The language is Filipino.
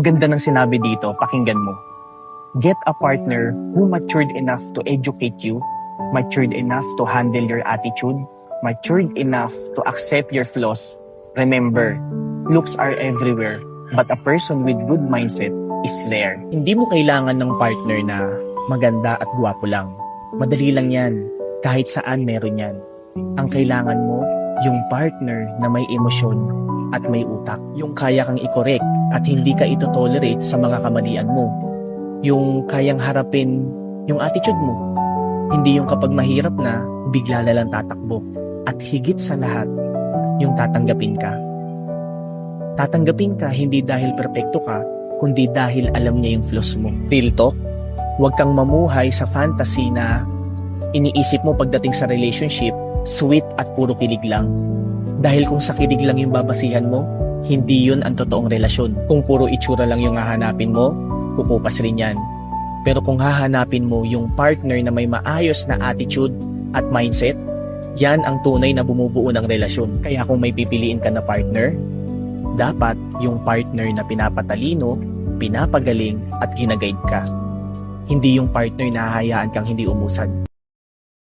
ganda ng sinabi dito, pakinggan mo. Get a partner who matured enough to educate you, matured enough to handle your attitude, matured enough to accept your flaws. Remember, looks are everywhere, but a person with good mindset is rare. Hindi mo kailangan ng partner na maganda at gwapo lang. Madali lang yan. Kahit saan meron yan. Ang kailangan mo, yung partner na may emosyon at may utak. Yung kaya kang i-correct at hindi ka ito-tolerate sa mga kamalian mo. Yung kayang harapin yung attitude mo. Hindi yung kapag mahirap na, bigla na lang tatakbo. At higit sa lahat, yung tatanggapin ka. Tatanggapin ka hindi dahil perpekto ka, kundi dahil alam niya yung flaws mo. Real talk, huwag kang mamuhay sa fantasy na iniisip mo pagdating sa relationship, sweet at puro kilig lang. Dahil kung sa kilig lang yung babasihan mo, hindi yun ang totoong relasyon. Kung puro itsura lang yung hahanapin mo, kukupas rin yan. Pero kung hahanapin mo yung partner na may maayos na attitude at mindset, yan ang tunay na bumubuo ng relasyon. Kaya kung may pipiliin ka na partner, dapat yung partner na pinapatalino, pinapagaling at ginaguide ka. Hindi yung partner na hahayaan kang hindi umusad.